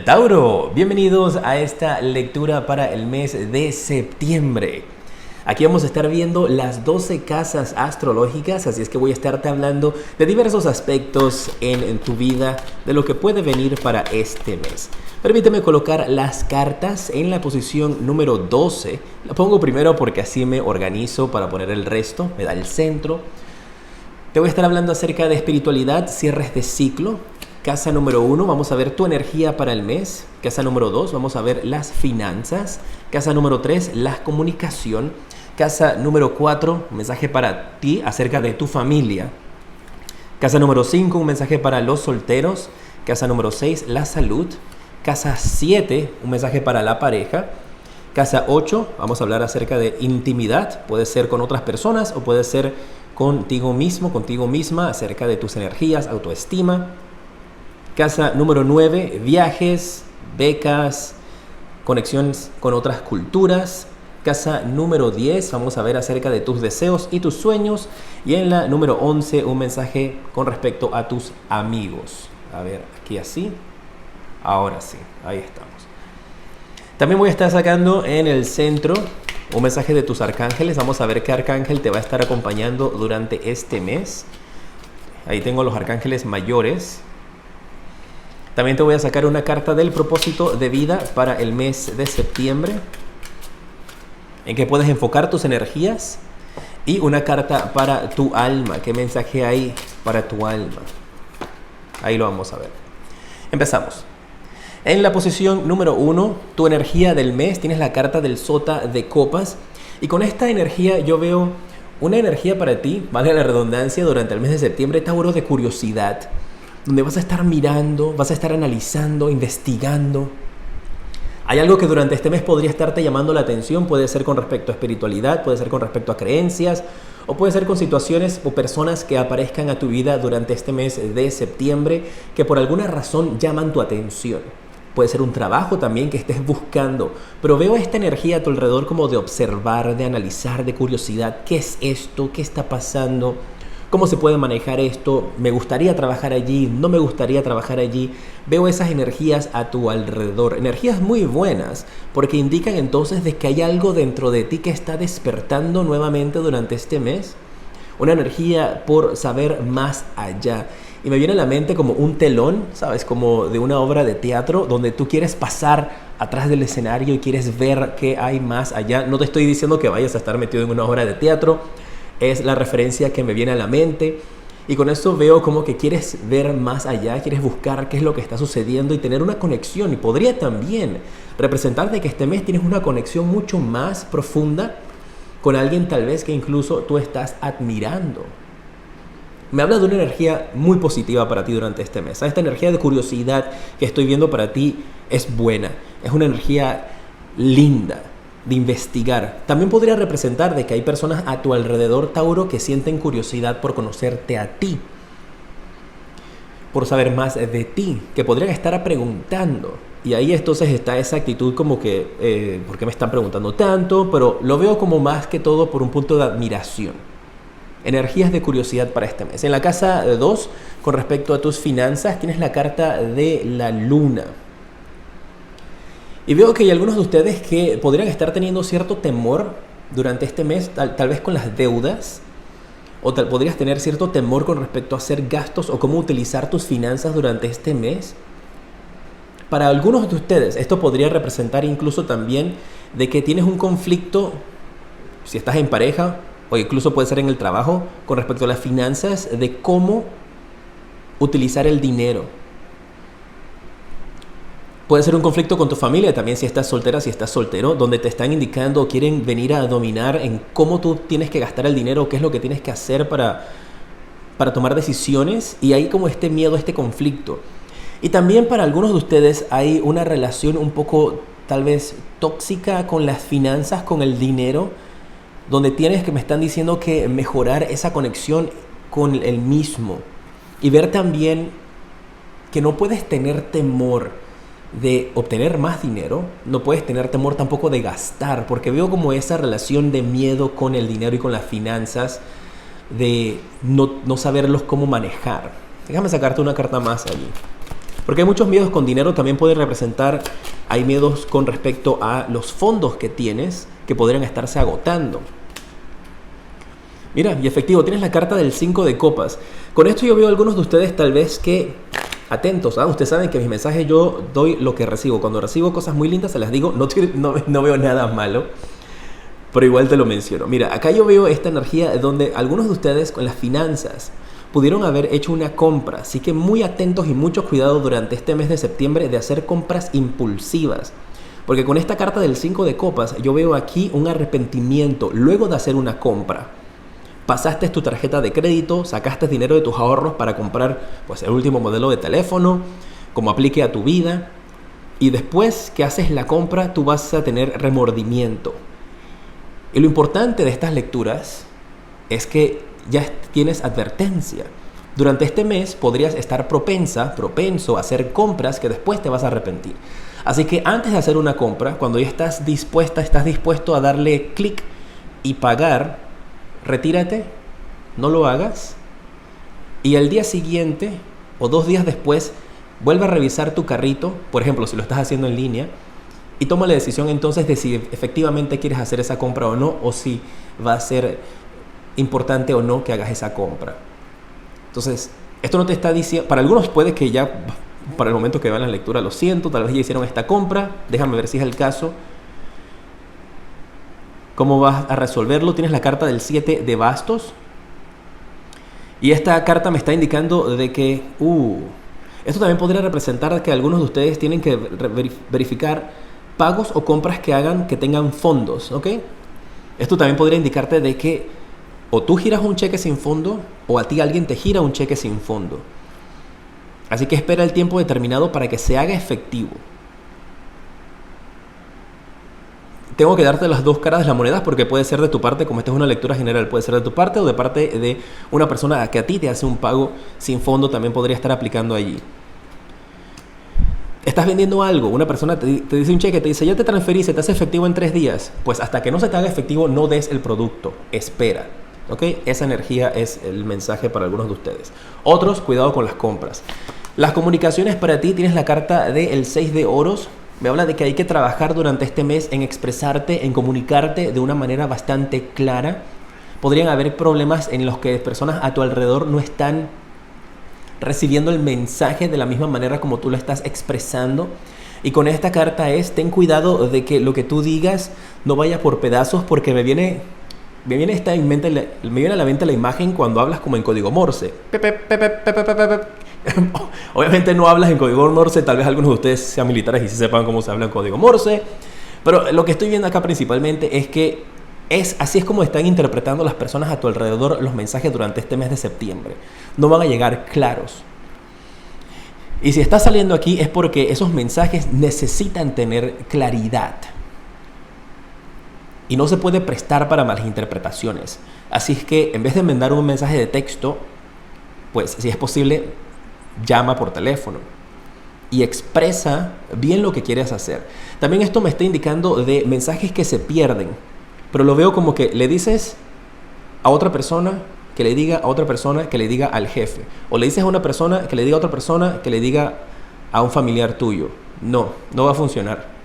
Tauro, bienvenidos a esta lectura para el mes de septiembre. Aquí vamos a estar viendo las 12 casas astrológicas, así es que voy a estarte hablando de diversos aspectos en tu vida, de lo que puede venir para este mes. Permíteme colocar las cartas en la posición número 12. La pongo primero porque así me organizo para poner el resto, me da el centro. Te voy a estar hablando acerca de espiritualidad, cierres de ciclo. Casa número 1, vamos a ver tu energía para el mes. Casa número 2, vamos a ver las finanzas. Casa número 3, la comunicación. Casa número 4, un mensaje para ti acerca de tu familia. Casa número 5, un mensaje para los solteros. Casa número 6, la salud. Casa 7, un mensaje para la pareja. Casa 8, vamos a hablar acerca de intimidad. Puede ser con otras personas o puede ser contigo mismo, contigo misma, acerca de tus energías, autoestima. Casa número 9, viajes, becas, conexiones con otras culturas. Casa número 10, vamos a ver acerca de tus deseos y tus sueños. Y en la número 11, un mensaje con respecto a tus amigos. A ver, aquí así. Ahora sí, ahí estamos. También voy a estar sacando en el centro un mensaje de tus arcángeles. Vamos a ver qué arcángel te va a estar acompañando durante este mes. Ahí tengo los arcángeles mayores. También te voy a sacar una carta del propósito de vida para el mes de septiembre, en que puedes enfocar tus energías, y una carta para tu alma. ¿Qué mensaje hay para tu alma? Ahí lo vamos a ver. Empezamos. En la posición número 1, tu energía del mes, tienes la carta del Sota de Copas, y con esta energía yo veo una energía para ti, valga la redundancia, durante el mes de septiembre, Tauro, de curiosidad, donde vas a estar mirando, vas a estar analizando, investigando. Hay algo que durante este mes podría estarte llamando la atención. Puede ser con respecto a espiritualidad, puede ser con respecto a creencias, o puede ser con situaciones o personas que aparezcan a tu vida durante este mes de septiembre que por alguna razón llaman tu atención. Puede ser un trabajo también que estés buscando, pero veo esta energía a tu alrededor como de observar, de analizar, de curiosidad. ¿Qué es esto? ¿Qué está pasando? ¿Cómo se puede manejar esto? ¿Me gustaría trabajar allí? ¿No me gustaría trabajar allí? Veo esas energías a tu alrededor. Energías muy buenas, porque indican entonces de que hay algo dentro de ti que está despertando nuevamente durante este mes. Una energía por saber más allá. Y me viene a la mente como un telón, ¿sabes? Como de una obra de teatro donde tú quieres pasar atrás del escenario y quieres ver qué hay más allá. No te estoy diciendo que vayas a estar metido en una obra de teatro. Es la referencia que me viene a la mente, y con eso veo como que quieres ver más allá, quieres buscar qué es lo que está sucediendo y tener una conexión. Y podría también representar de que este mes tienes una conexión mucho más profunda con alguien tal vez que incluso tú estás admirando. Me habla de una energía muy positiva para ti durante este mes. Esta energía de curiosidad que estoy viendo para ti es buena, es una energía linda de investigar. También podría representar de que hay personas a tu alrededor, Tauro, que sienten curiosidad por conocerte a ti, por saber más de ti, que podrían estar preguntando. Y ahí entonces está esa actitud como que, ¿por qué me están preguntando tanto? Pero lo veo como más que todo por un punto de admiración. Energías de curiosidad para este mes. En la casa 2, con respecto a tus finanzas, tienes la carta de la luna. Y veo que hay algunos de ustedes que podrían estar teniendo cierto temor durante este mes, tal vez con las deudas, o podrías tener cierto temor con respecto a hacer gastos o cómo utilizar tus finanzas durante este mes. Para algunos de ustedes esto podría representar incluso también de que tienes un conflicto, si estás en pareja o incluso puede ser en el trabajo, con respecto a las finanzas, de cómo utilizar el dinero. Puede ser un conflicto con tu familia también, si estás soltera, si estás soltero, donde te están indicando o quieren venir a dominar en cómo tú tienes que gastar el dinero, qué es lo que tienes que hacer para tomar decisiones, y hay como este miedo, este conflicto. Y también para algunos de ustedes hay una relación un poco tal vez tóxica con las finanzas, con el dinero, donde tienes que me están diciendo que mejorar esa conexión con el mismo, y ver también que no puedes tener temor de obtener más dinero, no puedes tener temor tampoco de gastar, porque veo como esa relación de miedo con el dinero y con las finanzas, de no saberlos cómo manejar. Déjame sacarte una carta más allí. Porque hay muchos miedos con dinero, también puede representar, hay miedos con respecto a los fondos que tienes que podrían estarse agotando. Mira, y efectivo, tienes la carta del 5 de copas. Con esto yo veo a algunos de ustedes tal vez que, atentos, ustedes saben que mis mensajes yo doy lo que recibo. Cuando recibo cosas muy lindas se las digo, no veo nada malo, pero igual te lo menciono. Mira, acá yo veo esta energía donde algunos de ustedes con las finanzas pudieron haber hecho una compra, así que muy atentos y mucho cuidado durante este mes de septiembre de hacer compras impulsivas. Porque con esta carta del 5 de copas yo veo aquí un arrepentimiento luego de hacer una compra. Pasaste tu tarjeta de crédito, sacaste dinero de tus ahorros para comprar pues, el último modelo de teléfono, como aplique a tu vida, y después que haces la compra tú vas a tener remordimiento. Y lo importante de estas lecturas es que ya tienes advertencia. Durante este mes podrías estar propenso a hacer compras que después te vas a arrepentir. Así que antes de hacer una compra, cuando ya estás dispuesto a darle clic y pagar, retírate, no lo hagas, y al día siguiente o 2 días después vuelve a revisar tu carrito, por ejemplo si lo estás haciendo en línea, y toma la decisión entonces de si efectivamente quieres hacer esa compra o no, o si va a ser importante o no que hagas esa compra. Entonces, esto no te está diciendo, para algunos puede que ya para el momento que vean la lectura, lo siento, tal vez ya hicieron esta compra, déjame ver si es el caso. ¿Cómo vas a resolverlo? Tienes la carta del 7 de bastos. Y esta carta me está indicando de que esto también podría representar que algunos de ustedes tienen que verificar pagos o compras que hagan que tengan fondos, ¿ok? Esto también podría indicarte de que o tú giras un cheque sin fondo o a ti alguien te gira un cheque sin fondo. Así que espera el tiempo determinado para que se haga efectivo. Tengo que darte las dos caras de la moneda porque puede ser de tu parte, como esta es una lectura general, puede ser de tu parte o de parte de una persona que a ti te hace un pago sin fondo, también podría estar aplicando allí. Estás vendiendo algo, una persona te dice un cheque, te dice ya te transferí, se te hace efectivo en 3 días. Pues hasta que no se te haga efectivo no des el producto, espera. ¿Ok? Esa energía es el mensaje para algunos de ustedes. Otros, cuidado con las compras. Las comunicaciones para ti, tienes la carta del 6 de oros. Me habla de que hay que trabajar durante este mes en expresarte, en comunicarte de una manera bastante clara. Podrían haber problemas en los que personas a tu alrededor no están recibiendo el mensaje de la misma manera como tú lo estás expresando. Y con esta carta ten cuidado de que lo que tú digas no vaya por pedazos, porque me viene a la mente la imagen cuando hablas como en código Morse. Obviamente no hablas en código Morse, tal vez algunos de ustedes sean militares y sí sepan cómo se habla en código Morse, pero lo que estoy viendo acá principalmente es que así es como están interpretando las personas a tu alrededor los mensajes durante este mes de septiembre. No van a llegar claros. Y si está saliendo aquí es porque esos mensajes necesitan tener claridad. Y no se puede prestar para malas interpretaciones. Así es que en vez de mandar un mensaje de texto, pues si es posible, llama por teléfono y expresa bien lo que quieres hacer. También esto me está indicando de mensajes que se pierden, pero lo veo como que le dices a otra persona que le diga a otra persona que le diga al jefe, o le dices a una persona que le diga a otra persona que le diga a un familiar tuyo. No va a funcionar.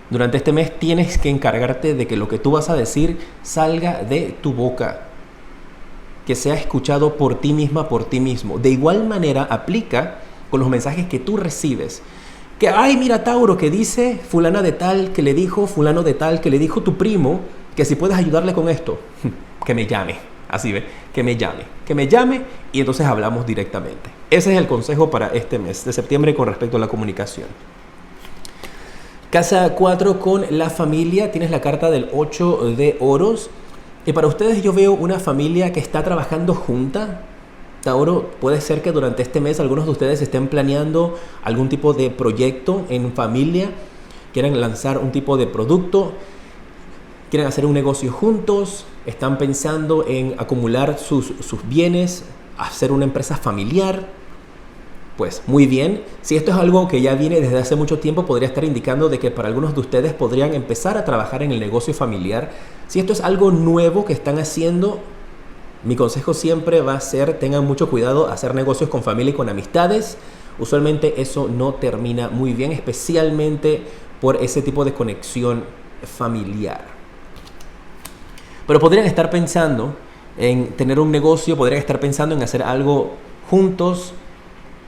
Durante este mes tienes que encargarte de que lo que tú vas a decir salga de tu boca, que sea escuchado por ti misma, por ti mismo. De igual manera aplica con los mensajes que tú recibes. Que, ay, mira Tauro, que dice fulana de tal, que le dijo fulano de tal, que le dijo tu primo, que si puedes ayudarle con esto, que me llame. Así ve, que me llame y entonces hablamos directamente. Ese es el consejo para este mes de septiembre con respecto a la comunicación. Casa 4 con la familia, tienes la carta del 8 de oros. Y para ustedes yo veo una familia que está trabajando junta. Tauro, puede ser que durante este mes algunos de ustedes estén planeando algún tipo de proyecto en familia, quieran lanzar un tipo de producto, quieren hacer un negocio juntos, están pensando en acumular sus bienes, hacer una empresa familiar. Pues muy bien, si esto es algo que ya viene desde hace mucho tiempo, podría estar indicando de que para algunos de ustedes podrían empezar a trabajar en el negocio familiar. Si esto es algo nuevo que están haciendo, mi consejo siempre va a ser tengan mucho cuidado a hacer negocios con familia y con amistades. usualmente eso no termina muy bien, especialmente por ese tipo de conexión familiar. Pero podrían estar pensando en tener un negocio, podrían estar pensando en hacer algo juntos,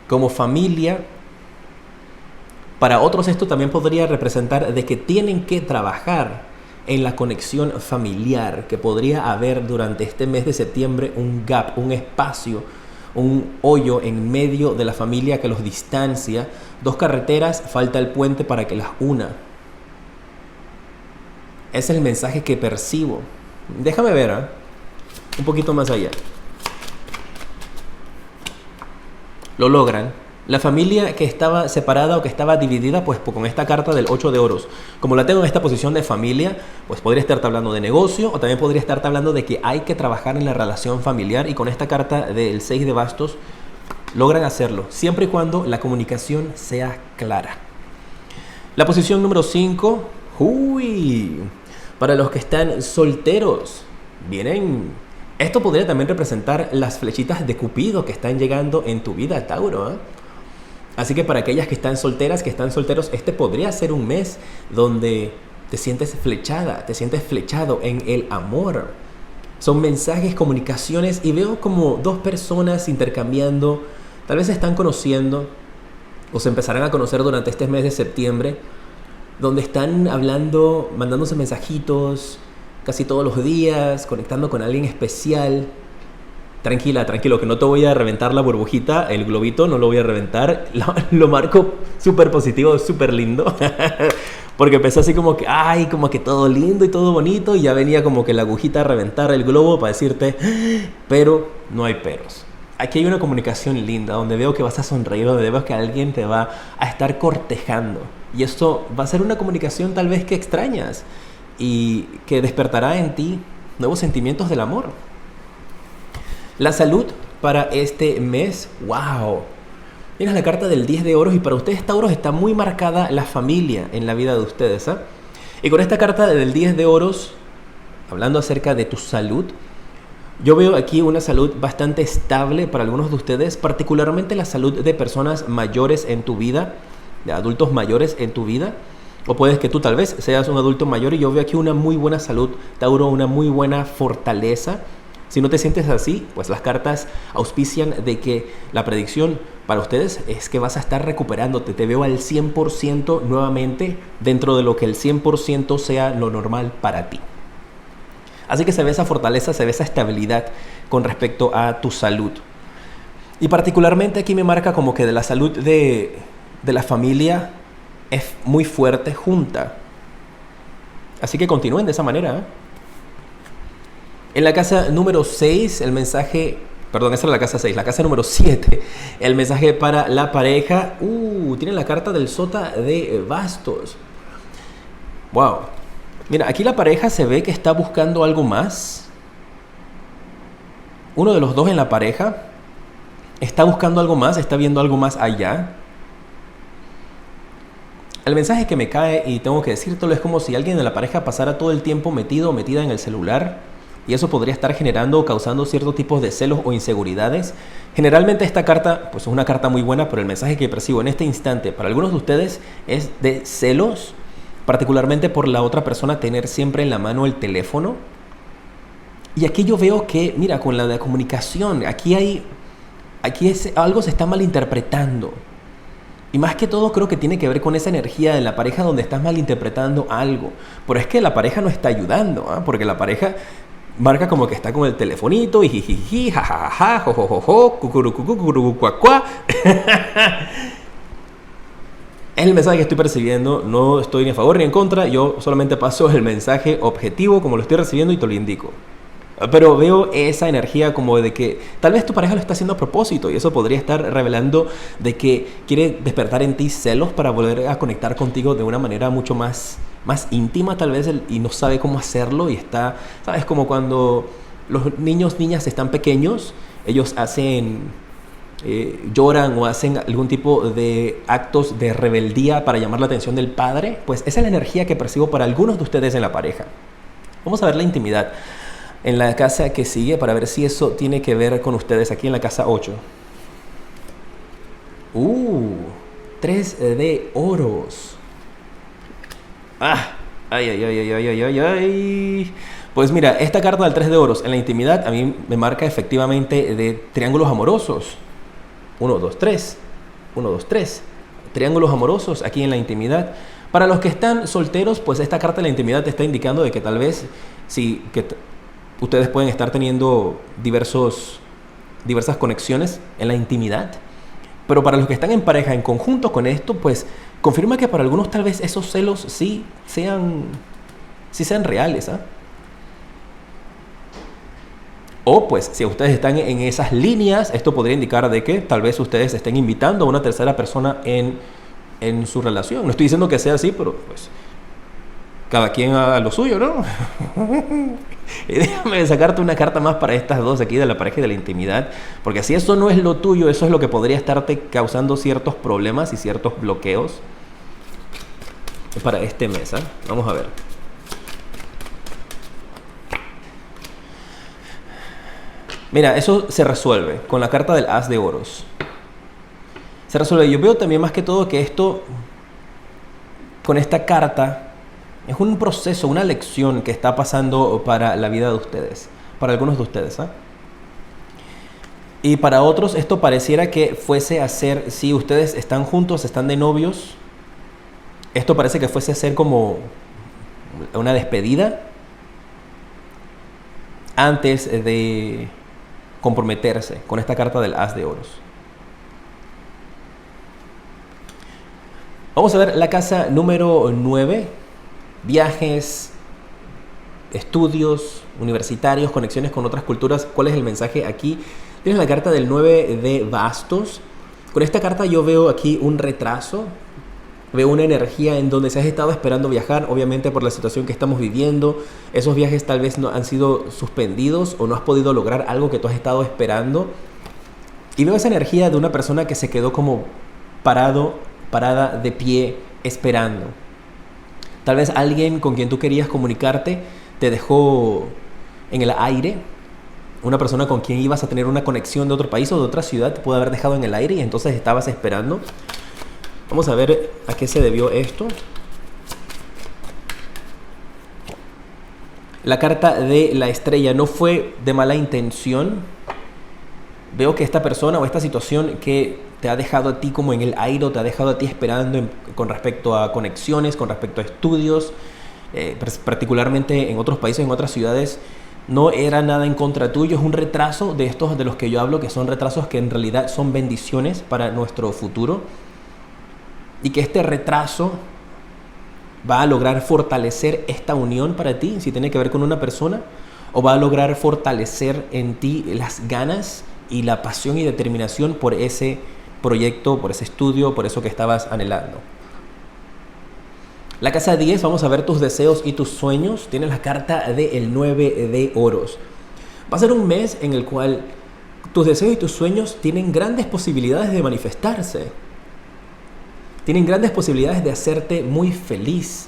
como familia. Para otros esto también podría representar de que tienen que trabajar en la conexión familiar, que podría haber durante este mes de septiembre un gap, un espacio, un hoyo en medio de la familia que los distancia. Dos carreteras, falta el puente para que las una. Ese es el mensaje que percibo. Déjame ver, un poquito más allá. Lo logran. La familia que estaba separada o que estaba dividida, pues con esta carta del 8 de oros, como la tengo en esta posición de familia, pues podría estarte hablando de negocio, o también podría estarte hablando de que hay que trabajar en la relación familiar, y con esta carta del 6 de bastos logran hacerlo, siempre y cuando la comunicación sea clara. La posición número 5, para los que están solteros, vienen. Esto podría también representar las flechitas de Cupido que están llegando en tu vida, Tauro, Así que para aquellas que están solteras, que están solteros, este podría ser un mes donde te sientes flechada, te sientes flechado en el amor. Son mensajes, comunicaciones, y veo como dos personas intercambiando, tal vez se están conociendo o se empezarán a conocer durante este mes de septiembre, donde están hablando, mandándose mensajitos casi todos los días, conectando con alguien especial. Tranquila, tranquilo, que no te voy a reventar la burbujita, el globito, no lo voy a reventar. Lo marco súper positivo, súper lindo. Porque empezó así como que, como que todo lindo y todo bonito. Y ya venía como que la agujita a reventar el globo para decirte, pero no hay peros. Aquí hay una comunicación linda, donde veo que vas a sonreír, donde veo que alguien te va a estar cortejando. Y esto va a ser una comunicación tal vez que extrañas y que despertará en ti nuevos sentimientos del amor. La salud para este mes, wow. Tienes la carta del 10 de oros, y para ustedes, Tauros, está muy marcada la familia en la vida de ustedes, Y con esta carta del 10 de oros, hablando acerca de tu salud, yo veo aquí una salud bastante estable para algunos de ustedes, particularmente la salud de personas mayores en tu vida, de adultos mayores en tu vida. O puedes que tú tal vez seas un adulto mayor, y yo veo aquí una muy buena salud, Tauro, una muy buena fortaleza. Si no te sientes así, pues las cartas auspician de que la predicción para ustedes es que vas a estar recuperándote. Te veo al 100% nuevamente, dentro de lo que el 100% sea lo normal para ti. Así que se ve esa fortaleza, se ve esa estabilidad con respecto a tu salud. Y particularmente aquí me marca como que de la salud de la familia es muy fuerte junta. Así que continúen de esa manera, En la casa número 6, el mensaje... Perdón, esa es la casa 6. La casa número 7, el mensaje para la pareja. Tienen la carta del sota de bastos. Wow. Mira, aquí la pareja se ve que está buscando algo más. Uno de los dos en la pareja está buscando algo más, está viendo algo más allá. El mensaje que me cae, y tengo que decírtelo, es como si alguien de la pareja pasara todo el tiempo metido o metida en el celular. Y eso podría estar generando o causando ciertos tipos de celos o inseguridades. Generalmente esta carta, pues es una carta muy buena, pero el mensaje que percibo en este instante para algunos de ustedes es de celos, particularmente por la otra persona tener siempre en la mano el teléfono. Y aquí yo veo que, mira, con la comunicación, aquí algo se está malinterpretando. Y más que todo creo que tiene que ver con esa energía de la pareja donde estás malinterpretando algo. Pero es que la pareja no está ayudando, porque la pareja marca como que está con el telefonito y jijiji, jajaja, jojojojo, cucurucucucucucucuacua. Es el mensaje que estoy percibiendo, no estoy ni a favor ni en contra, yo solamente paso el mensaje objetivo como lo estoy recibiendo y te lo indico. Pero veo esa energía como de que tal vez tu pareja lo está haciendo a propósito, y eso podría estar revelando de que quiere despertar en ti celos para volver a conectar contigo de una manera mucho más íntima tal vez, y no sabe cómo hacerlo, y está, ¿sabes? Como cuando los niñas están pequeños, ellos lloran o hacen algún tipo de actos de rebeldía para llamar la atención del padre. Pues esa es la energía que percibo para algunos de ustedes en la pareja. Vamos a ver la intimidad en la casa que sigue para ver si eso tiene que ver con ustedes aquí en la casa 8. Uh, 3 de oros. Ah, ay, ay, ay, ay, ay, ay, ay, ay. Pues mira, esta carta del 3 de oros en la intimidad a mí me marca efectivamente de triángulos amorosos. 1, 2, 3. 1, 2, 3. Triángulos amorosos aquí en la intimidad. Para los que están solteros, pues esta carta de la intimidad te está indicando de que tal vez sí, ustedes pueden estar teniendo diversas conexiones en la intimidad. Pero para los que están en pareja en conjunto con esto, pues confirma que para algunos tal vez esos celos sí sean reales, ¿ah? O pues si ustedes están en esas líneas, esto podría indicar de que tal vez ustedes estén invitando a una tercera persona en su relación. No estoy diciendo que sea así, pero pues cada quien haga lo suyo, ¿no? Y déjame sacarte una carta más para estas dos aquí de la pareja y de la intimidad, porque si eso no es lo tuyo, eso es lo que podría estarte causando ciertos problemas y ciertos bloqueos para este mes, ¿eh? Vamos a ver. Mira, eso se resuelve con la carta del As de Oros. Se resuelve. Yo veo también más que todo que esto, con esta carta, es un proceso, una lección que está pasando para la vida de ustedes, para algunos de ustedes, ¿eh? Y para otros esto pareciera que fuese a ser, si ustedes están juntos, están de novios, esto parece que fuese a ser como una despedida antes de comprometerse con esta carta del As de Oros. Vamos a ver la casa número 9. Viajes, estudios universitarios, conexiones con otras culturas. ¿Cuál es el mensaje aquí? Tienes la carta del 9 de bastos. Con esta carta yo veo aquí un retraso. Veo una energía en donde se has estado esperando viajar, obviamente por la situación que estamos viviendo. Esos viajes tal vez no han sido suspendidos o no has podido lograr algo que tú has estado esperando. Y veo esa energía de una persona que se quedó como parada de pie, esperando. Tal vez alguien con quien tú querías comunicarte te dejó en el aire. Una persona con quien ibas a tener una conexión de otro país o de otra ciudad te pudo haber dejado en el aire y entonces estabas esperando. Vamos a ver a qué se debió esto. La carta de la estrella no fue de mala intención. Veo que esta persona o esta situación que te ha dejado a ti como en el aire, te ha dejado a ti esperando con respecto a conexiones, con respecto a estudios, particularmente en otros países, en otras ciudades, no era nada en contra tuyo. Es un retraso de estos de los que yo hablo, que son retrasos que en realidad son bendiciones para nuestro futuro. Y que este retraso va a lograr fortalecer esta unión para ti, si tiene que ver con una persona, o va a lograr fortalecer en ti las ganas y la pasión y determinación por ese proyecto, por ese estudio, por eso que estabas anhelando. La casa 10, vamos a ver tus deseos y tus sueños. Tienes la carta del 9 de oros. Va a ser un mes en el cual tus deseos y tus sueños tienen grandes posibilidades de manifestarse. Tienen grandes posibilidades de hacerte muy feliz.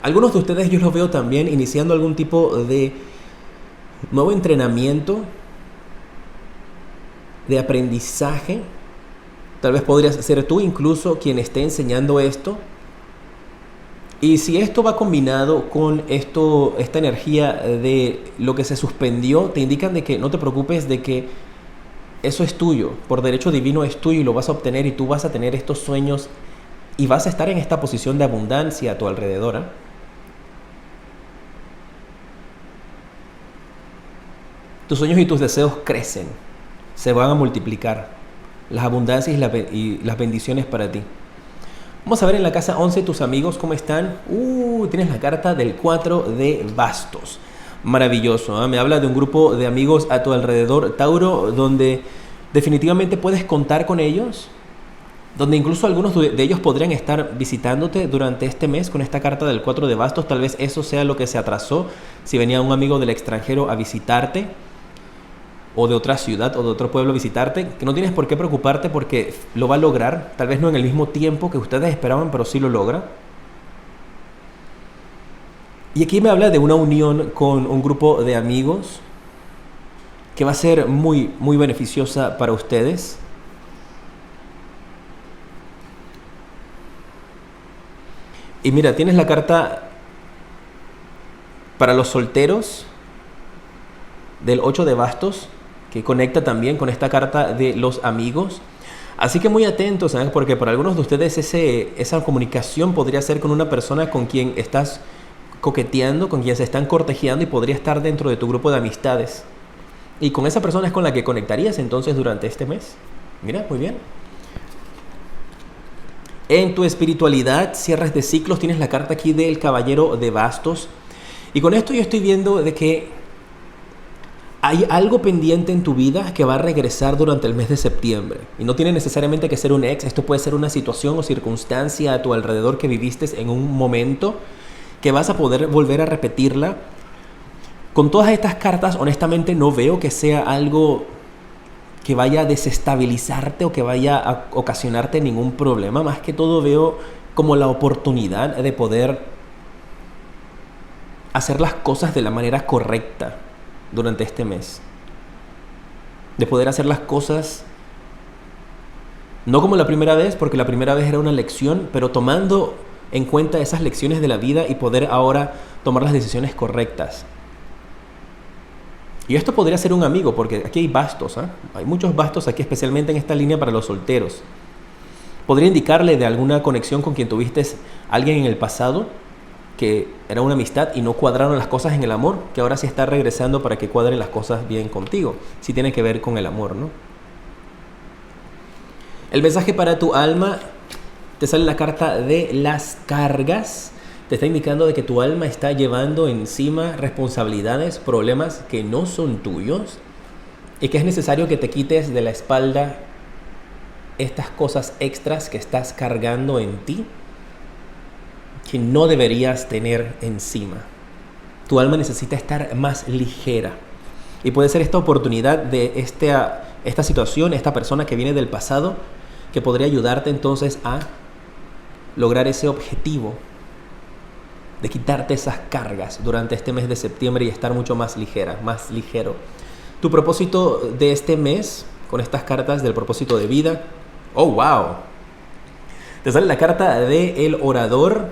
Algunos de ustedes yo los veo también iniciando algún tipo de nuevo entrenamiento, de aprendizaje. Tal vez podrías ser tú incluso quien esté enseñando esto. Y si esto va combinado con esta energía de lo que se suspendió, te indican de que no te preocupes, de que eso es tuyo, por derecho divino es tuyo y lo vas a obtener y tú vas a tener estos sueños y vas a estar en esta posición de abundancia a tu alrededor, ¿eh? Tus sueños y tus deseos crecen, se van a multiplicar, las abundancias y las bendiciones para ti. Vamos a ver en la casa 11 tus amigos cómo están. Tienes la carta del 4 de bastos. Maravilloso, ¿eh? Me habla de un grupo de amigos a tu alrededor, Tauro, donde definitivamente puedes contar con ellos, donde incluso algunos de ellos podrían estar visitándote durante este mes con esta carta del 4 de bastos. Tal vez eso sea lo que se atrasó, si venía un amigo del extranjero a visitarte, o de otra ciudad o de otro pueblo a visitarte, que no tienes por qué preocuparte porque lo va a lograr, tal vez no en el mismo tiempo que ustedes esperaban, pero sí lo logra. Y aquí me habla de una unión con un grupo de amigos que va a ser muy, muy beneficiosa para ustedes. Y mira, tienes la carta para los solteros del 8 de bastos, que conecta también con esta carta de los amigos. Así que muy atentos, ¿sabes? Porque para algunos de ustedes esa comunicación podría ser con una persona con quien estás coqueteando, con quien se están cortejando y podría estar dentro de tu grupo de amistades. Y con esa persona es con la que conectarías entonces durante este mes. Mira, muy bien. En tu espiritualidad, cierres de ciclos, tienes la carta aquí del Caballero de Bastos. Y con esto yo estoy viendo de que hay algo pendiente en tu vida que va a regresar durante el mes de septiembre. Y no tiene necesariamente que ser un ex. Esto puede ser una situación o circunstancia a tu alrededor que viviste en un momento que vas a poder volver a repetirla. Con todas estas cartas, honestamente, no veo que sea algo que vaya a desestabilizarte o que vaya a ocasionarte ningún problema. Más que todo veo como la oportunidad de poder hacer las cosas de la manera correcta durante este mes. De poder hacer las cosas no como la primera vez, porque la primera vez era una lección, pero tomando en cuenta esas lecciones de la vida y poder ahora tomar las decisiones correctas. Y esto podría ser un amigo, porque aquí hay bastos, ¿eh? Hay muchos bastos aquí, especialmente en esta línea para los solteros. Podría indicarle de alguna conexión con quien tuviste alguien en el pasado, que era una amistad y no cuadraron las cosas en el amor, que ahora sí está regresando para que cuadren las cosas bien contigo. Sí tiene que ver con el amor, ¿no? El mensaje para tu alma, te sale la carta de las cargas. Te está indicando de que tu alma está llevando encima responsabilidades, problemas que no son tuyos y que es necesario que te quites de la espalda estas cosas extras que estás cargando en ti, que no deberías tener encima. Tu alma necesita estar más ligera. Y puede ser esta oportunidad de esta situación, esta persona que viene del pasado, que podría ayudarte entonces a lograr ese objetivo de quitarte esas cargas durante este mes de septiembre y estar mucho más ligera, más ligero. Tu propósito de este mes, con estas cartas del propósito de vida. ¡Oh, wow! Te sale la carta de el orador,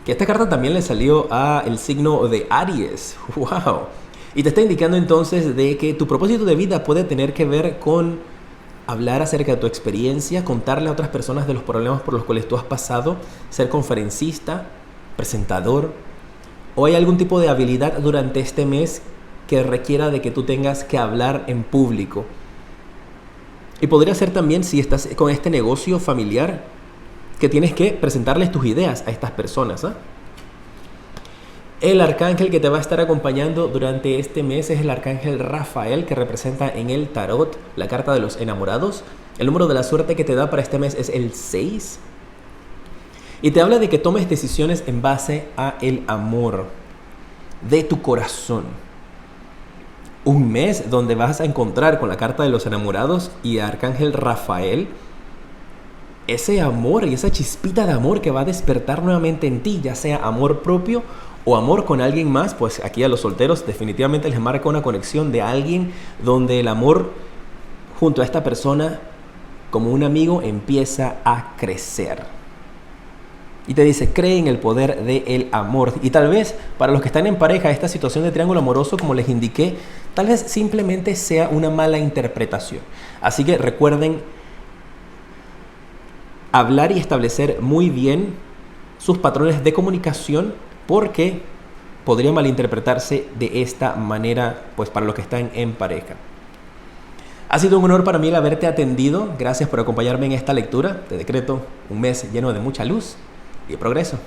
que esta carta también le salió al signo de Aries. ¡Wow! Y te está indicando entonces de que tu propósito de vida puede tener que ver con hablar acerca de tu experiencia, contarle a otras personas de los problemas por los cuales tú has pasado, ser conferencista, presentador, o hay algún tipo de habilidad durante este mes que requiera de que tú tengas que hablar en público. Y podría ser también, si estás con este negocio familiar, que tienes que presentarles tus ideas a estas personas, ¿eh? El arcángel que te va a estar acompañando durante este mes es el arcángel Rafael, que representa en el tarot la carta de los enamorados. El número de la suerte que te da para este mes es el 6. Y te habla de que tomes decisiones en base a el amor de tu corazón. Un mes donde vas a encontrar con la carta de los enamorados y arcángel Rafael ese amor y esa chispita de amor que va a despertar nuevamente en ti, ya sea amor propio o amor con alguien más. Pues aquí a los solteros definitivamente les marca una conexión de alguien donde el amor junto a esta persona como un amigo empieza a crecer. Y te dice, cree en el poder del amor. Y tal vez para los que están en pareja, esta situación de triángulo amoroso, como les indiqué, tal vez simplemente sea una mala interpretación. Así que recuerden hablar y establecer muy bien sus patrones de comunicación, porque podría malinterpretarse de esta manera, pues para los que están en pareja. Ha sido un honor para mí el haberte atendido. Gracias por acompañarme en esta lectura. Te decreto un mes lleno de mucha luz y progreso.